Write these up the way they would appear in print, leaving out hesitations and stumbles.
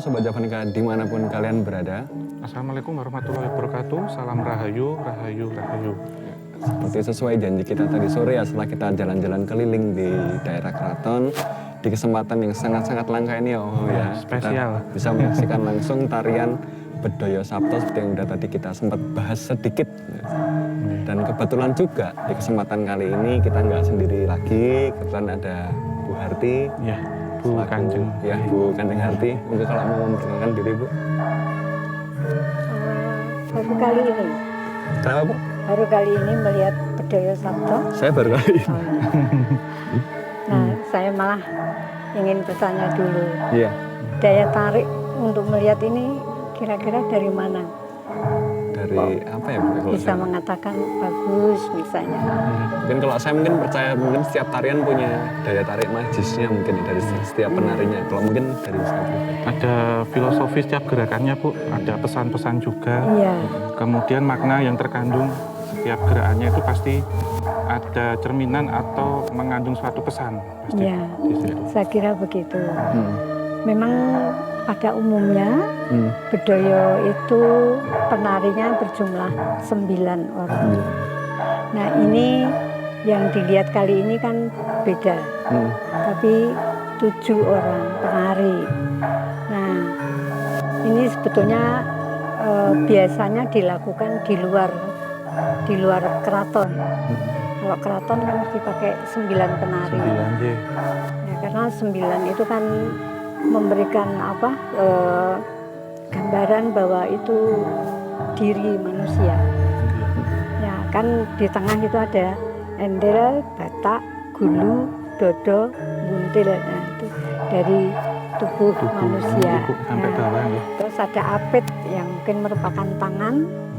Sobat Javanika dimanapun kalian berada. Assalamualaikum warahmatullahi wabarakatuh. Salam rahayu, rahayu, rahayu. Seperti sesuai janji kita tadi sore ya, setelah kita jalan-jalan keliling di daerah Keraton, di kesempatan yang sangat-sangat langka ini spesial. Kita bisa menyaksikan langsung tarian Bedoyo Sabto seperti yang udah tadi kita sempat bahas sedikit. Dan kebetulan juga di kesempatan kali ini kita nggak sendiri lagi, kebetulan ada Bu Harti. Ya, Bu Kanjeng. Ya, Bu Kanjeng Harti. Mungkin kalau mau memperkenalkan diri, Bu. Baru kali ini. Kenapa, Bu? Baru kali ini melihat Bedoyo Sabto. Saya baru kali ini. Nah, saya malah ingin bertanya dulu. Iya. Daya tarik untuk melihat ini kira-kira dari mana? Dari apa ya, Bu? Kalau Bisa saya- mengatakan bagus misalnya. Mungkin kalau saya percaya mungkin setiap tarian punya daya tarik magisnya mungkin ya, dari setiap penarinya. Kalau mungkin dari saya pribadi. Ada filosofi setiap gerakannya, Bu. Ada pesan-pesan juga. Iya, Kemudian makna yang terkandung setiap gerakannya itu pasti ada cerminan atau mengandung suatu pesan. Pasti iya. di situ. Saya kira begitu. Hmm. Memang pada umumnya Hmm. Bedoyo itu penarinya berjumlah 9 orang. Nah, ini yang dilihat kali ini kan beda. Hmm. Tapi 7 orang penari. Nah, ini sebetulnya biasanya dilakukan di luar keraton. Kalau keraton kan mesti pakai 9 penari. 9 J. Ya, karena 9 itu kan memberikan gambaran bahwa itu diri manusia. Ya, kan di tengah itu ada endel, batak, gulu, dodo, buntil. Nah, itu dari tubuh manusia. Tubuh sampai Nah, bawah ya. terus ada apit yang mungkin merupakan tangan,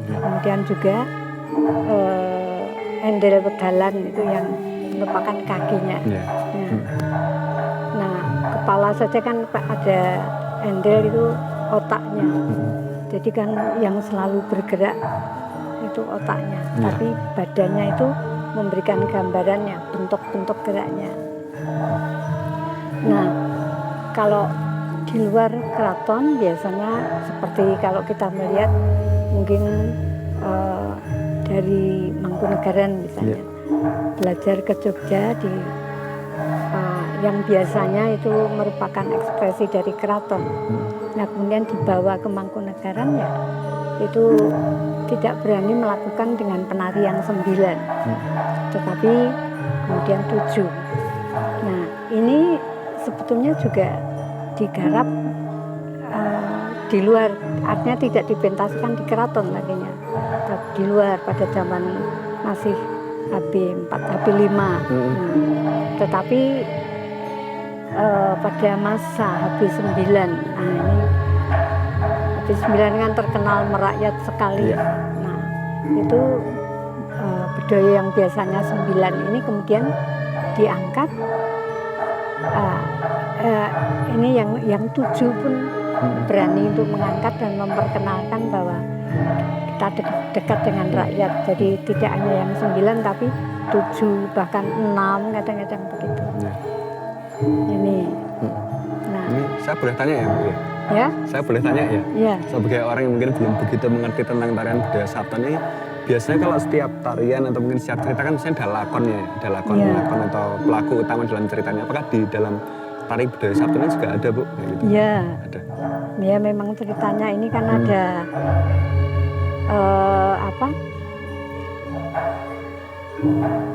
kemudian juga endel pedalan itu yang merupakan kakinya. Iya. Nah, kepala saja kan ada endel itu otaknya. Jadi kan yang selalu bergerak itu otaknya, Iya. tapi badannya itu memberikan gambarannya, bentuk-bentuk geraknya. Nah, kalau di luar keraton biasanya seperti kalau kita melihat mungkin dari Mangkunegaran misalnya, belajar ke Jogja di yang biasanya itu merupakan ekspresi dari keraton. Nah, kemudian dibawa ke Mangkunegaran ya itu tidak berani melakukan dengan penari yang 9, tetapi kemudian 7. Nah, ini sebetulnya juga digarap di luar, artinya tidak dipentaskan di keraton laginya, di luar pada zaman masih HB4, HB5. Tetapi pada masa HB9, nah ini HB9 kan terkenal merakyat sekali. Iya. Nah, itu Bedoyo yang biasanya 9 ini kemudian diangkat. Ini yang 7 pun berani untuk mengangkat dan memperkenalkan bahwa kita dekat dengan rakyat. Jadi tidak hanya yang 9 tapi 7 bahkan 6 kadang-kadang begitu. Ini. Nah, Ini saya boleh tanya ya, Bu? ya, Saya boleh tanya ya? ya. Sebagai orang yang mungkin belum begitu mengerti tentang tarian Bedoyo Sabto ini, biasanya kalau setiap tarian atau mungkin setiap cerita kan misalnya ada lakonnya ya, ada lakon atau pelaku utama dalam ceritanya. Apakah di dalam tari Bedoyo Sabto ini juga ada, Bu? Kayak gitu? Ya, Ada. ya memang ceritanya ini kan ada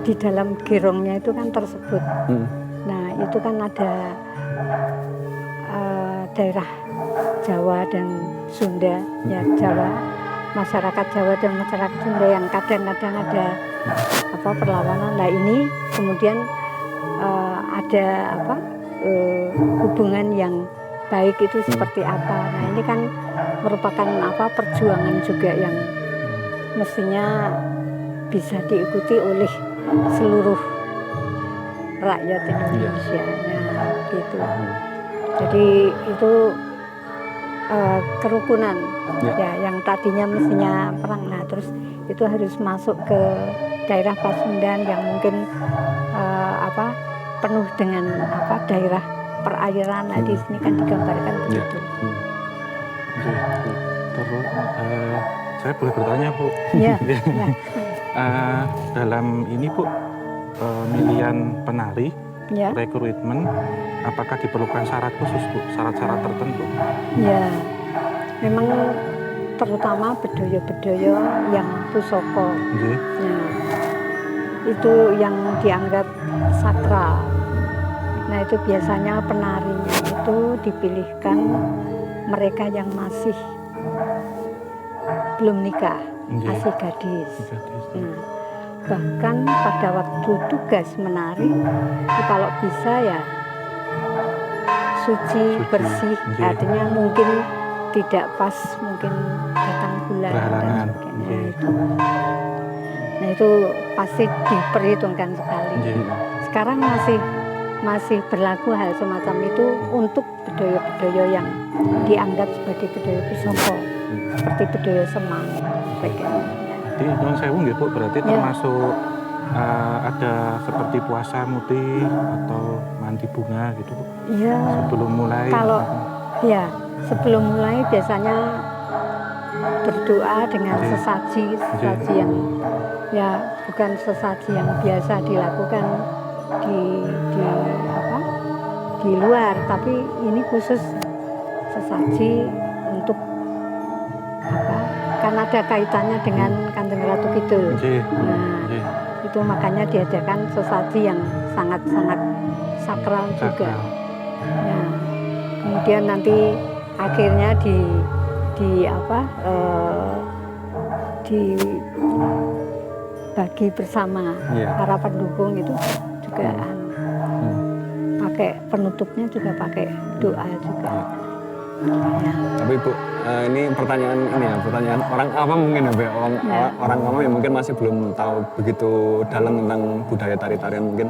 di dalam girongnya itu kan tersebut. Nah, itu kan ada daerah Jawa dan Sunda, ya Jawa, masyarakat Jawa dan masyarakat Sunda yang kadang-kadang ada perlawanan. Nah, ini kemudian ada hubungan yang baik itu seperti apa. Nah, ini kan merupakan perjuangan juga yang mestinya bisa diikuti oleh seluruh rakyat Indonesia. Nah, gitu. Jadi itu kerukunan ya yang tadinya mestinya perang. Nah, terus itu harus masuk ke daerah Pasundan yang mungkin penuh dengan daerah perairan. Nah, di sini kan digambarkan begitu. Terus saya boleh bertanya Bu? Iya. Ya. Dalam ini Bu, pemilihan penari, Ya. rekrutmen, apakah diperlukan syarat khusus Bu? Syarat-syarat tertentu? Ya. Memang terutama bedoyo-bedoyo yang pusoko. Nggih. Nah, itu yang dianggap sakral. Nah, itu biasanya penarinya itu dipilihkan mereka yang masih belum nikah, Nggih. masih gadis. Gadis. Nah, bahkan pada waktu tugas menari, itu kalau bisa ya suci, bersih, Nggih. artinya mungkin tidak pas, mungkin datang bulan dan Berhalangan. sebagainya. Nggih. Nah itu pasti diperhitungkan sekali. Nggih. Sekarang masih berlaku hal semacam itu untuk bedoyo-bedoyo yang dianggap sebagai bedoyo pusoko, seperti bedoyo Semang, sebagainya. Jadi non sewu nggih Bu, berarti Ya. termasuk ada seperti puasa muti atau mandi bunga gitu Bu, Iya, sebelum mulai. kalau ya sebelum mulai biasanya berdoa dengan Nggih. sesaji yang ya bukan sesaji yang biasa dilakukan di luar, tapi ini khusus sesaji untuk apa? Karena ada kaitannya dengan Kanjeng Ratu Kidul. Nggih. Nah, Nggih. itu makanya diadakan sesaji yang sangat-sangat sakral juga. Sakral. Ya. Kemudian nanti akhirnya dibagi bersama Iya. para pendukung itu juga pakai penutupnya juga pakai doa juga. Ya. Tapi Bu, ini pertanyaan orang awam mungkin ya, Bu. Ya. Orang awam yang mungkin masih belum tahu begitu dalam tentang budaya tari-tarian mungkin.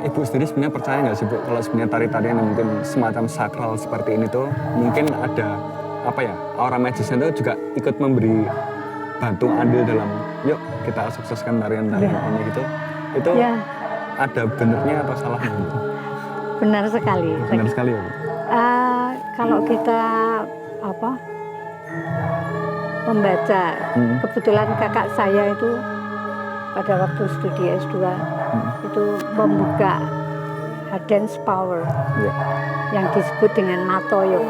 Ibu sendiri sebenarnya percaya nggak sih Bu kalau sebenarnya tari-tarian yang mungkin semacam sakral seperti ini tuh mungkin ada apa ya, aura magisnya itu juga ikut memberi bantu andil dalam yuk kita sukseskan tarian-tarian ini gitu. Itu Ya, ada benernya atau salahnya Bu? benar sekali. Benar sekali ya Bu. Kalau kita membaca, kebetulan kakak saya itu pada waktu studi S2 itu membuka dance power Iya. yang disebut dengan matoyo.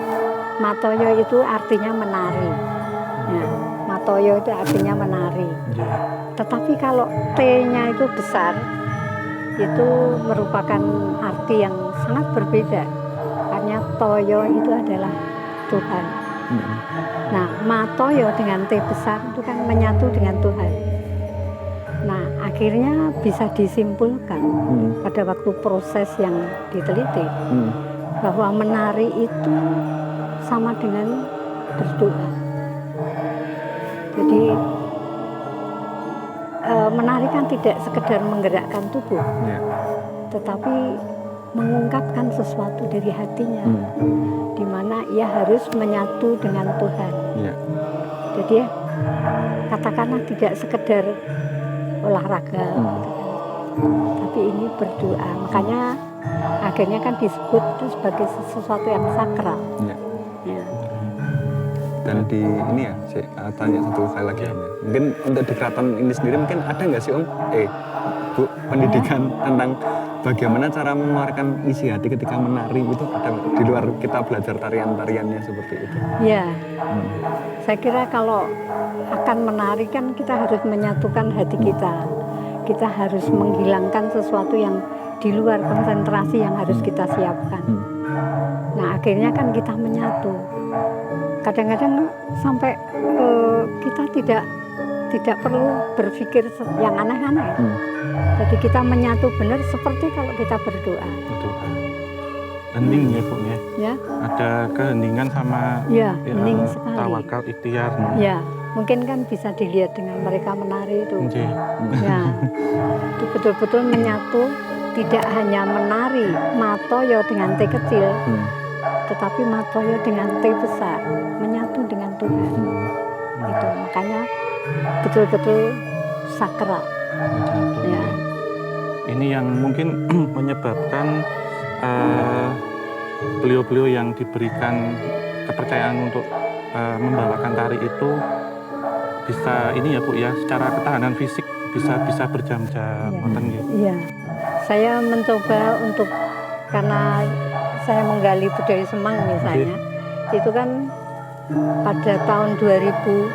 Matoyo itu artinya menari. Ya, matoyo itu artinya menari. Nggih. Tetapi kalau T-nya itu besar, itu merupakan arti yang sangat berbeda. Karena toyo itu adalah Tuhan. Nah, matoyo dengan T besar itu kan menyatu dengan Tuhan. Nah, akhirnya bisa disimpulkan pada waktu proses yang diteliti bahwa menari itu sama dengan berdoa. Jadi menari kan tidak sekedar menggerakkan tubuh, Iya. tetapi mengungkapkan sesuatu dari hatinya, di mana ia harus menyatu dengan Tuhan. Iya. Jadi ya, katakanlah tidak sekedar olahraga, gitu kan. Tapi ini berdoa. Makanya akhirnya kan disebut itu sebagai sesuatu yang sakral. Iya. Ya. Dan di ini ya, saya tanya satu hal lagi ya. Mungkin untuk di keraton ini sendiri mungkin ada nggak sih Bu, pendidikan tentang bagaimana cara mengeluarkan isi hati ketika menari itu ada di luar kita belajar tarian-tariannya seperti itu? Ya, saya kira kalau akan menari kan kita harus menyatukan hati kita. Kita harus menghilangkan sesuatu yang di luar konsentrasi yang harus kita siapkan. Nah, akhirnya kan kita menyatu. Kadang-kadang sampai kita tidak perlu berpikir yang aneh-aneh. Jadi kita menyatu benar seperti kalau kita berdoa. Betul. Hening ya Bu ya. Ya, Ada keheningan sama ya, hening sekali. tawakal, ikhtiar. Ya, mungkin kan bisa dilihat dengan mereka menari itu. Nggih. Ya, itu betul-betul menyatu, tidak hanya menari matoyo dengan T kecil, tetapi matoyo dengan T besar, menyatu dengan Tuhan. Itu makanya betul-betul sakral. Ya. Ini yang mungkin menyebabkan beliau-beliau yang diberikan kepercayaan untuk membawakan tari itu bisa ini ya Bu ya, secara ketahanan fisik bisa berjam-jam. Iya. Ngoten nggih. Iya, saya mencoba untuk, karena saya menggali budaya Semang misalnya, itu kan pada tahun 2000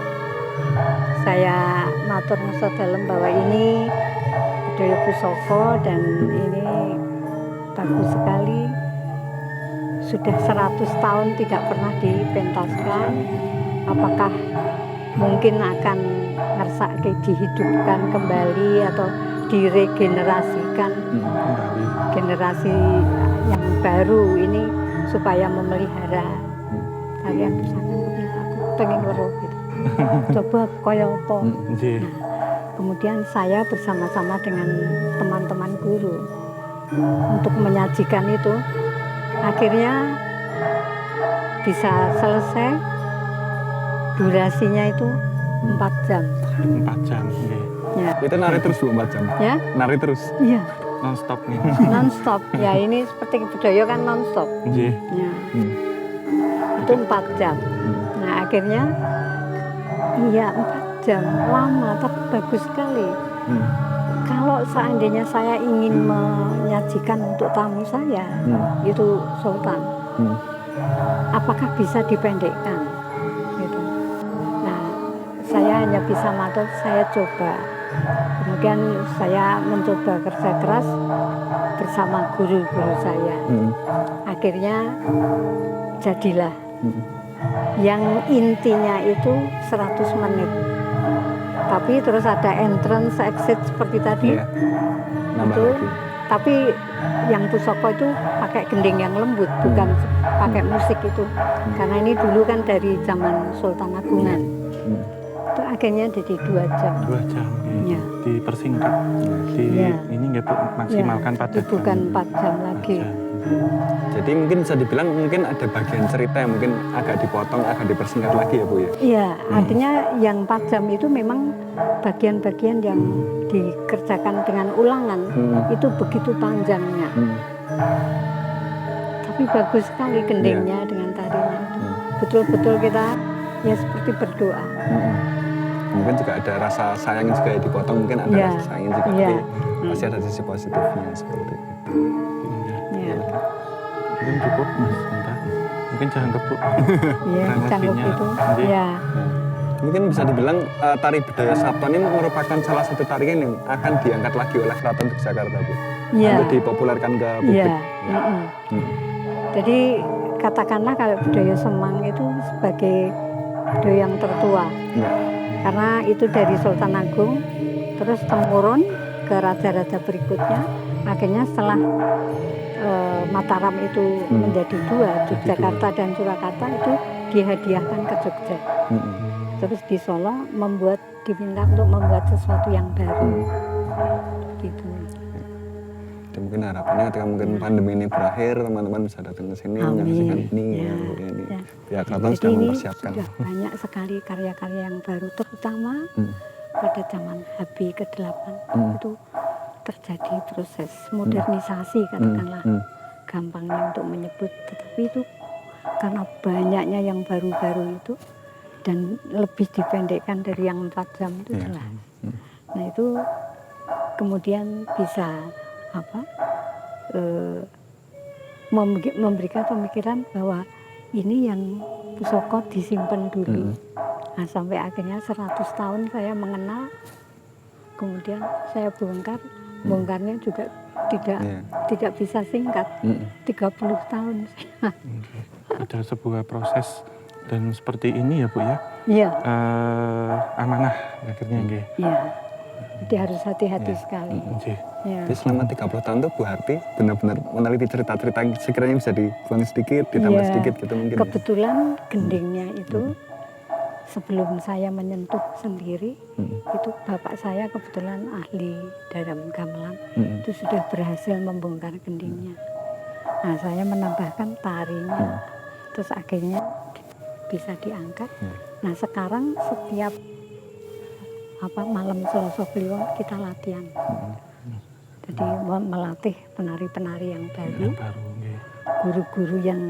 saya matur nusa dalem bahwa ini budaya pusaka dan ini bagus sekali. Sudah 100 tahun tidak pernah dipentaskan. Apakah mungkin akan ngersake dihidupkan kembali atau diregenerasikan Kembali. generasi yang baru ini supaya memelihara tarian pusaka. Aku pengen weruh gitu. Coba kaya apa. Nggih. Kemudian saya bersama-sama dengan teman-teman guru untuk menyajikan itu, akhirnya bisa selesai. Durasinya itu 4 jam. 4 jam. Nggih. Ya, Itu nari terus Bu 4 jam. ya, Nari terus. iya, Non-stop nih. non-stop. Ya ini seperti budaya kan non-stop. Nggih. Ya, Hmm. itu 4 jam. Nah akhirnya, iya 4 jam, lama tapi bagus sekali. Hmm. Kalau seandainya saya ingin menyajikan untuk tamu saya, itu Sultan, Hmm. apakah bisa dipendekkan? Gitu. Nah, saya hanya bisa matur, saya coba. Kemudian saya mencoba kerja keras bersama guru-guru saya. Hmm. Akhirnya jadilah. Hmm. Yang intinya itu 100 menit. Tapi terus ada entrance, exit seperti tadi. Iya. Nambah Itu, lagi. tapi yang pusaka itu pakai gending yang lembut, bukan pakai musik itu. Karena ini dulu kan dari zaman Sultan Agungan. Hmm. Itu akhirnya jadi 2 jam. 2 jam. Nggih. Ya. Dipersingkat. Ya. Ini nggih Bu, maksimalkan Ya, pada itu bukan 4 jam lagi. Jadi mungkin bisa dibilang mungkin ada bagian cerita yang mungkin agak dipotong, agak dipersingkat lagi ya Bu ya. Iya, artinya yang 4 jam itu memang bagian-bagian yang dikerjakan dengan ulangan. Itu begitu panjangnya. Tapi bagus sekali gendingnya dengan tarinya itu. Betul-betul kita ya seperti berdoa. Mungkin juga ada rasa sayang juga ya dipotong, mungkin ada Iya. rasa sayang juga, Iya. tapi pasti ada sisi positifnya seperti itu. Ya, Mungkin cukup Mas Anta. Mungkin jangan kebuk. ya Kurang sanggup lebihnya. itu. Nggih. Ya, Mungkin bisa dibilang tari budaya Sabton ini merupakan salah satu tarian yang akan diangkat lagi oleh Keraton Yogyakarta Bu. Iya. Untuk dipopulerkan ke publik. iya. Jadi katakanlah kalau budaya Semang itu sebagai budaya yang tertua. Iya. Karena itu dari Sultan Agung, terus temurun ke raja-raja berikutnya. Akhirnya setelah Mataram itu menjadi 2, Yogyakarta dan Surakarta itu dihadiahkan ke Jogja. Terus di Solo diminta untuk membuat sesuatu yang baru. Gitu. Jadi mungkin harapannya ketika mungkin pandemi ini berakhir, teman-teman bisa datang ke sini Amin. menyaksikan ini. Ya, Ya, Bu, ini. ya. Pihak Keraton Jadi sudah ini mempersiapkan. sudah banyak sekali karya-karya yang baru, terutama pada zaman HB ke-8 itu terjadi proses modernisasi, katakanlah gampangnya untuk menyebut, tetapi itu karena banyaknya yang baru-baru itu dan lebih dipendekkan dari yang 4 jam itu Iya. jelas. Nah itu kemudian bisa memberikan pemikiran bahwa ini yang pusaka disimpan dulu. Nah, sampai akhirnya 100 tahun saya mengenal, kemudian saya bongkarnya juga tidak bisa singkat, 30 tahun. Ada sebuah proses dan seperti ini ya Bu ya. Iya, Amanah akhirnya nggih. iya. Jadi harus hati-hati sekali. Nggih. Ya. Jadi selama 30 tahun tuh Bu Harti benar-benar meneliti cerita-cerita yang sekiranya bisa dikurangi sedikit, ditambah Iya. sedikit gitu mungkin. Ya. Kebetulan gendingnya itu sebelum saya menyentuh sendiri, itu bapak saya kebetulan ahli dalam gamelan, itu sudah berhasil membongkar gendingnya. Nah saya menambahkan tarinya, terus akhirnya bisa diangkat. Nah sekarang setiap malam Selasa Kliwon kita latihan. Jadi melatih penari-penari yang baru. Yang baru nggih. Guru-guru yang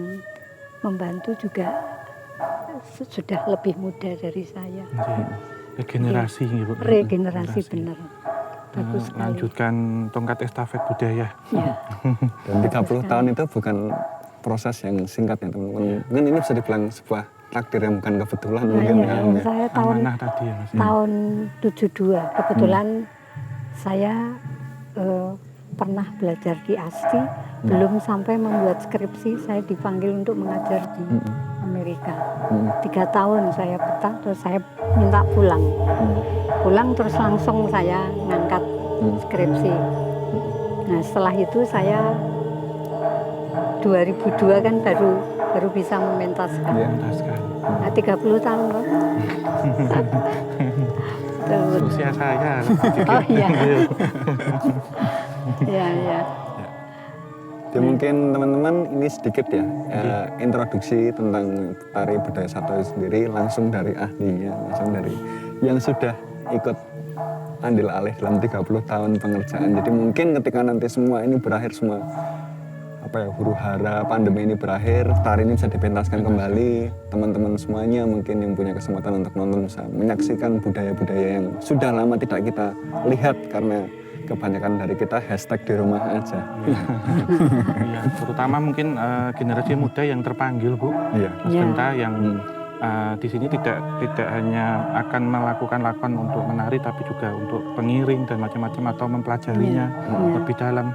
membantu juga sudah lebih muda dari saya. Nggih. Regenerasi nggih, Bu. Regenerasi bener. Bagus sekali. Lanjutkan tongkat estafet budaya. Ya. Dan 30 tahun itu bukan proses yang singkat ya teman-teman. Mungkin ini bisa dibilang sebuah takdir yang bukan kebetulan Nah, mungkin iya, ya. saya tahun Amanah tadi ya, Mas. tahun 72 kebetulan saya pernah belajar di ASTI, belum sampai membuat skripsi saya dipanggil untuk mengajar di Amerika. 3 tahun saya betah, terus saya minta pulang. Pulang terus langsung saya ngangkat skripsi. Nah setelah itu saya 2002 kan baru bisa mementaskan. Iya. Mudah sekali. Nah, 30 tahun loh. Terus. Usia saya. Oh iya. Iya, iya. Jadi mungkin teman-teman ini sedikit ya introduksi tentang tari budaya Sabto itu sendiri langsung dari ahlinya, langsung dari yang sudah ikut andil alih dalam 30 tahun pengerjaan. Jadi mungkin ketika nanti semua ini berakhir, semua huru hara pandemi ini berakhir, tari ini bisa dipentaskan kembali, teman-teman semuanya mungkin yang punya kesempatan untuk nonton bisa menyaksikan budaya-budaya yang sudah lama tidak kita lihat karena kebanyakan dari kita hashtag di rumah aja. Iya, terutama mungkin generasi muda yang terpanggil, Bu. Iya. Mas Iya. Genta yang di sini tidak hanya akan melakukan lakon untuk menari, tapi juga untuk pengiring dan macam-macam atau mempelajarinya lebih dalam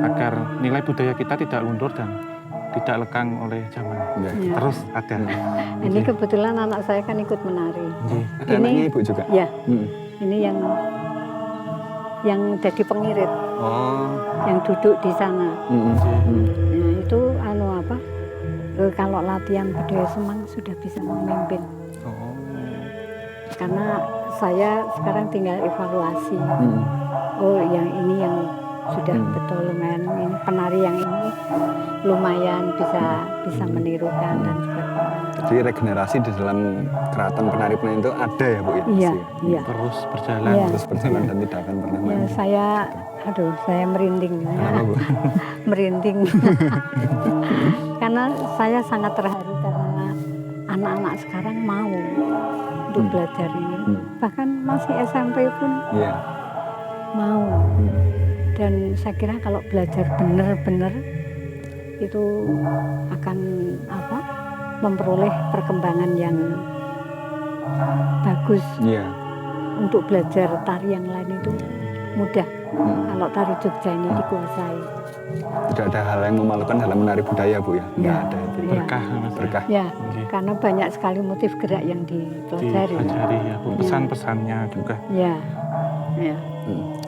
agar nilai budaya kita tidak luntur dan tidak lekang oleh zaman. Iya. Iya. Terus ada. Ini kebetulan anak saya kan ikut menari. Nggih. Ada anaknya ibu juga? Ya, Hmm. ini yang jadi pengirit, Oh. yang duduk di sana. Nggih. Nah, itu kalau latihan budaya Semang sudah bisa memimpin. Oh. Karena saya sekarang tinggal evaluasi. Hmm. Oh, yang ini yang sudah betul lumayan, ini penari yang ini lumayan bisa menirukan dan sebagainya. Jadi regenerasi di dalam keraton penari-penari itu ada ya Bu ya? Iya, Pasti. iya. Terus berjalan. Iya. Terus berjalan dan tidak akan pernah Ya, mati. saya merinding. Kenapa Bu? Merinding. Karena saya sangat terharu karena anak-anak sekarang mau untuk belajar ini. Bahkan masih SMP pun Iya. mau. Dan saya kira kalau belajar benar-benar itu akan memperoleh perkembangan yang bagus. Iya. Untuk belajar tari yang lain itu mudah. Kalau tari Jogja ini dikuasai. Tidak ada hal yang memalukan dalam menari budaya Bu ya? Nggak Ya. ada itu. Iya. Berkah, Mas. Berkah. Ya, Nggih. karena banyak sekali motif gerak yang dipelajari. Dipelajari ya, Bu. Pesan-pesannya juga. Ya, ya.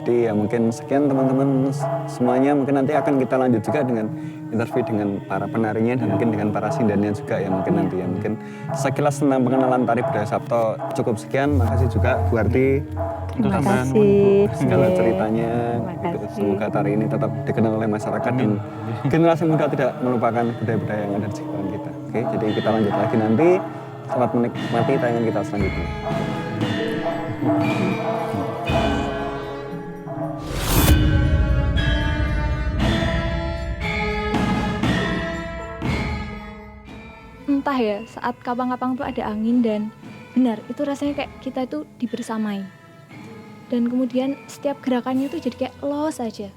Jadi ya mungkin sekian teman-teman semuanya, mungkin nanti akan kita lanjut juga dengan interview dengan para penarinya dan mungkin dengan para sindannya juga ya mungkin nanti ya. Mungkin sekilas tentang pengenalan tari budaya Sabto cukup sekian. Makasih juga Bu Arti Terima tambahan, kasih. segala Ye. ceritanya. Terima Gitu. kasih. Semoga tari ini tetap dikenal oleh masyarakat dan generasi muda tidak melupakan budaya-budaya yang ada di sekitar kita. Oke, jadi kita lanjut lagi nanti. Selamat menikmati tayangan kita selanjutnya. Entah ya, saat kapang-kapang tuh ada angin dan benar, itu rasanya kayak kita itu dibersamai. Dan kemudian setiap gerakannya itu jadi kayak los aja.